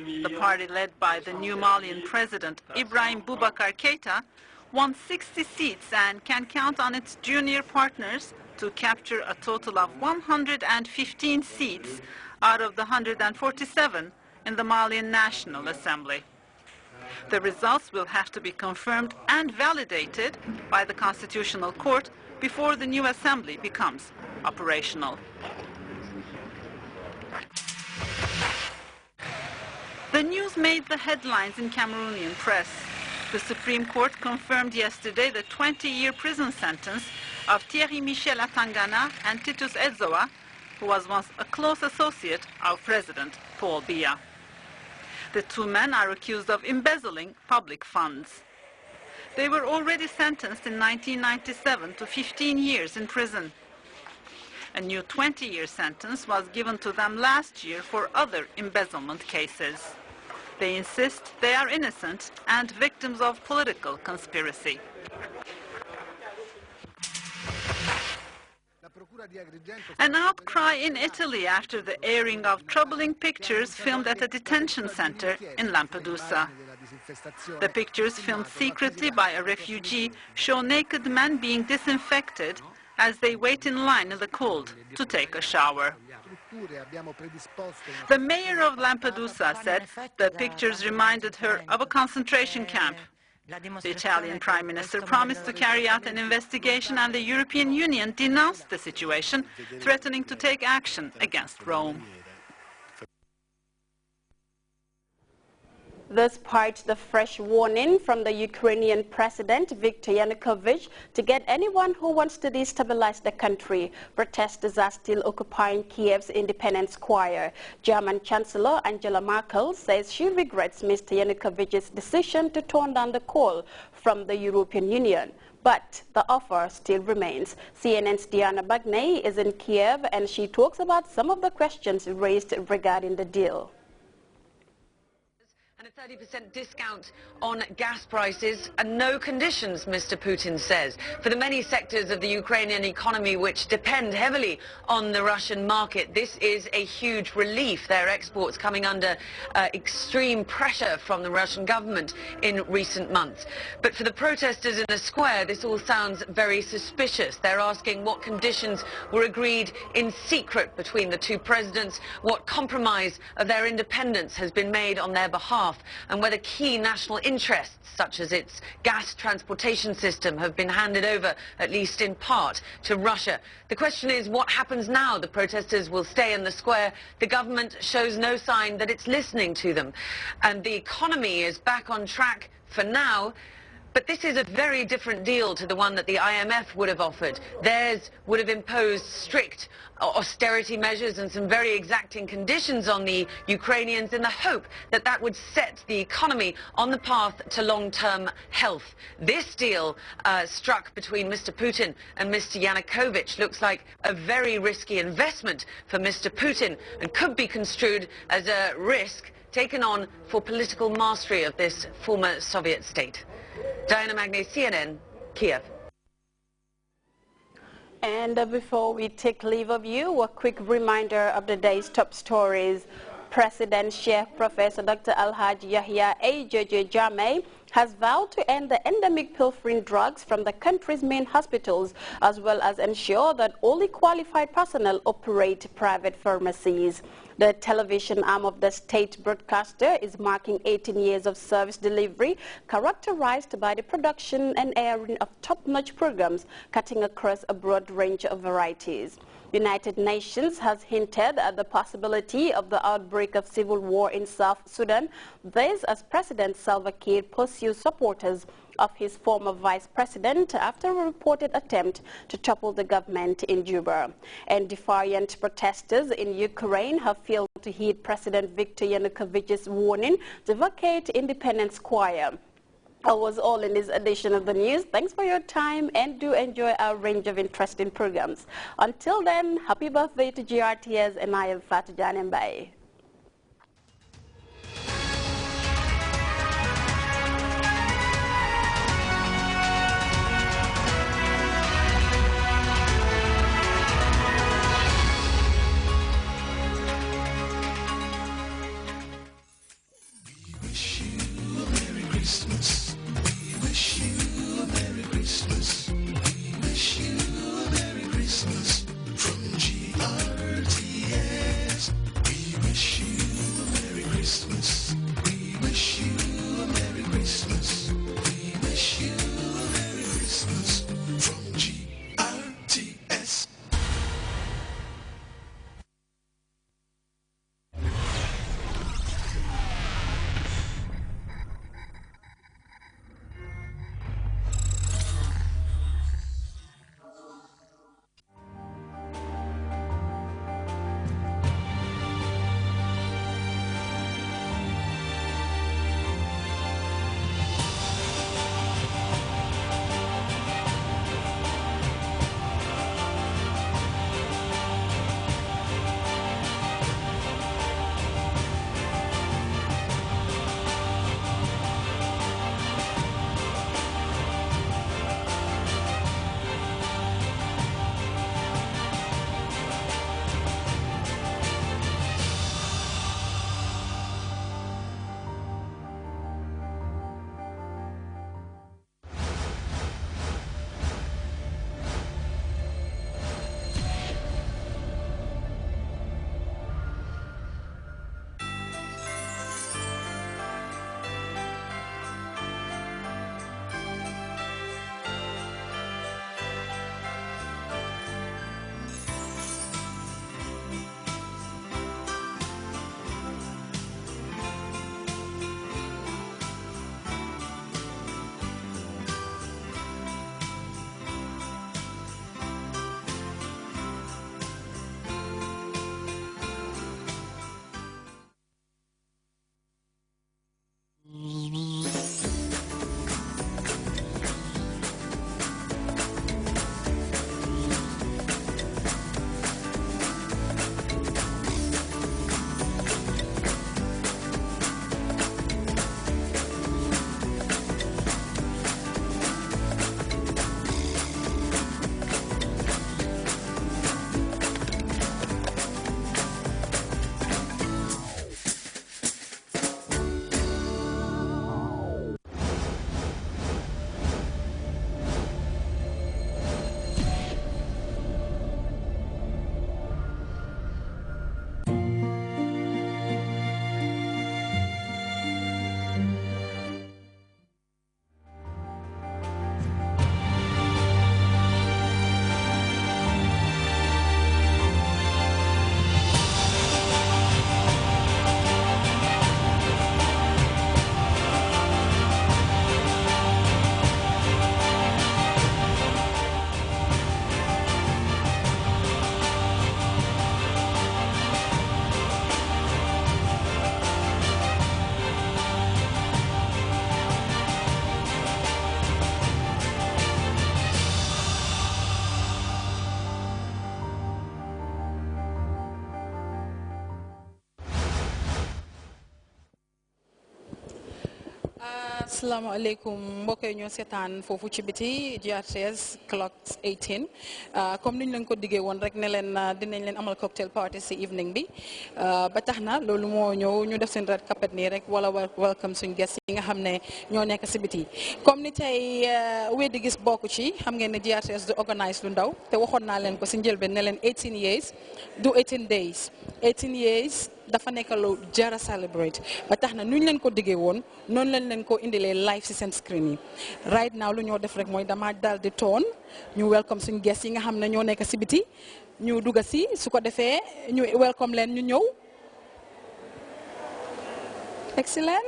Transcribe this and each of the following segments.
The party led by the new Malian president, Ibrahim Boubacar Keïta, won 60 seats and can count on its junior partners to capture a total of 115 seats out of the 147 in the Malian National Assembly. The results will have to be confirmed and validated by the Constitutional Court before the new assembly becomes operational. The news made the headlines in Cameroonian press. The Supreme Court confirmed yesterday the 20-year prison sentence of Thierry Michel Atangana and Titus Edzoa, who was once a close associate of President Paul Biya. The two men are accused of embezzling public funds. They were already sentenced in 1997 to 15 years in prison. A new 20-year sentence was given to them last year for other embezzlement cases. They insist they are innocent and victims of political conspiracy. An outcry in Italy after the airing of troubling pictures filmed at a detention center in Lampedusa. The pictures, filmed secretly by a refugee, show naked men being disinfected as they wait in line in the cold to take a shower. The mayor of Lampedusa said the pictures reminded her of a concentration camp. The Italian Prime Minister promised to carry out an investigation, and the European Union denounced the situation, threatening to take action against Rome. Despite the fresh warning from the Ukrainian President Viktor Yanukovych to get anyone who wants to destabilize the country, protesters are still occupying Kiev's Independence Square. German Chancellor Angela Merkel says she regrets Mr. Yanukovych's decision to turn down the call from the European Union. But the offer still remains. CNN's Diana Bagnay is in Kiev, and she talks about some of the questions raised regarding the deal. A 30% discount on gas prices and no conditions, Mr. Putin says, for the many sectors of the Ukrainian economy which depend heavily on the Russian market. This is a huge relief. Their exports coming under extreme pressure from the Russian government in recent months. But for the protesters in the square, this all sounds very suspicious. They're asking what conditions were agreed in secret between the two presidents, what compromise of their independence has been made on their behalf, and whether key national interests, such as its gas transportation system, have been handed over, at least in part, to Russia. The question is, what happens now? The protesters will stay in the square. The government shows no sign that it's listening to them. And the economy is back on track for now. But this is a very different deal to the one that the IMF would have offered. Theirs would have imposed strict austerity measures and some very exacting conditions on the Ukrainians in the hope that that would set the economy on the path to long-term health. This deal struck between Mr. Putin and Mr. Yanukovych looks like a very risky investment for Mr. Putin and could be construed as a risk taken on for political mastery of this former Soviet state. Diana Magnay, CNN, Kiev. And before we take leave of you, a quick reminder of the day's top stories. President Sheikh Professor Dr. Alhaji Yahya A.J.J. Jammeh has vowed to end the endemic pilfering drugs from the country's main hospitals, as well as ensure that only qualified personnel operate private pharmacies. The television arm of the state broadcaster is marking 18 years of service delivery, characterized by the production and airing of top-notch programs cutting across a broad range of varieties. The United Nations has hinted at the possibility of the outbreak of civil war in South Sudan, this as President Salva Kiir pursues supporters of his former vice president after a reported attempt to topple the government in Juba. And defiant protesters in Ukraine have failed to heed President Viktor Yanukovych's warning to vacate Independence Square. That was all in this edition of the news. Thanks for your time, and do enjoy our range of interesting programs. Until then, happy birthday to GRTS, and I am Fatou Janembaye. Christmas. We wish you a Merry Christmas. We wish you a Merry Christmas from GRTS. We wish you a Merry Christmas. We wish you a Merry Christmas. We wish you a Merry Christmas from GRTS. asalaamaaleykum mbokk yi ñoo seetaan foofu ci biti GRTS clock 18 comme niñ leen ko diggee woon rek ne leen dinañ leen amal cocktail party si evening bi ba tax na loolu moo ñëw ñu def seen red carpet nii rek wala welcome suñ guest yi nga xam ne ñoo nekk si biti comme ni tey weddi gis bokk ci xam ngeen ne GRTS du organise lu ndaw te waxoon naa leen ko si njëlbeen ne leen 18 years du 18 days 18 years dafa nekk lu jara celebrate ba tax na nuñ leen ko diggee woon noonu lañ leen ko indilee live si seen screen yi right now lu ñoo def rek mooy dama dal di toon ñu welcome suñ guest yi nga xam ne ñoo nekk si biti ñu dugga si su ko defee ñu welcome leen ñu ñëw excellent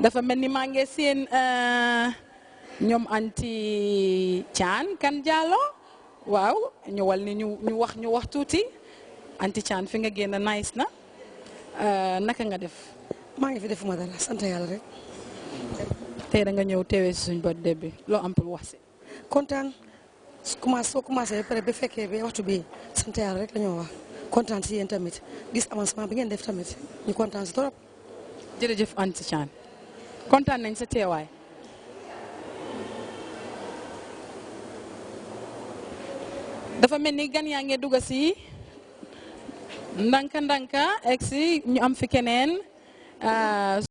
dafa mel ni maa ngi seen ñoom anti Chan kan Jallow waaw ñëwal ni ñu wax tuuti anti Chan fi nga génn nice na naka nga def maa ngi fi defuma dara sant yàlla rek tey da nga ñëw teewee si suñ birthday bi loo am pour wax si kontaan soo commencé pare ba fekkee ba waxtu bi sant yàlla rek la ñoo wax kontaan si yéen tamit gis avancement bi ngeen def tamit ñu kontaan si trop jërëjëf anti Chan kontaan nañ sa teewaay dafa mel ni gan yaa ngi dugg si ndanka egsi ñu am fi keneen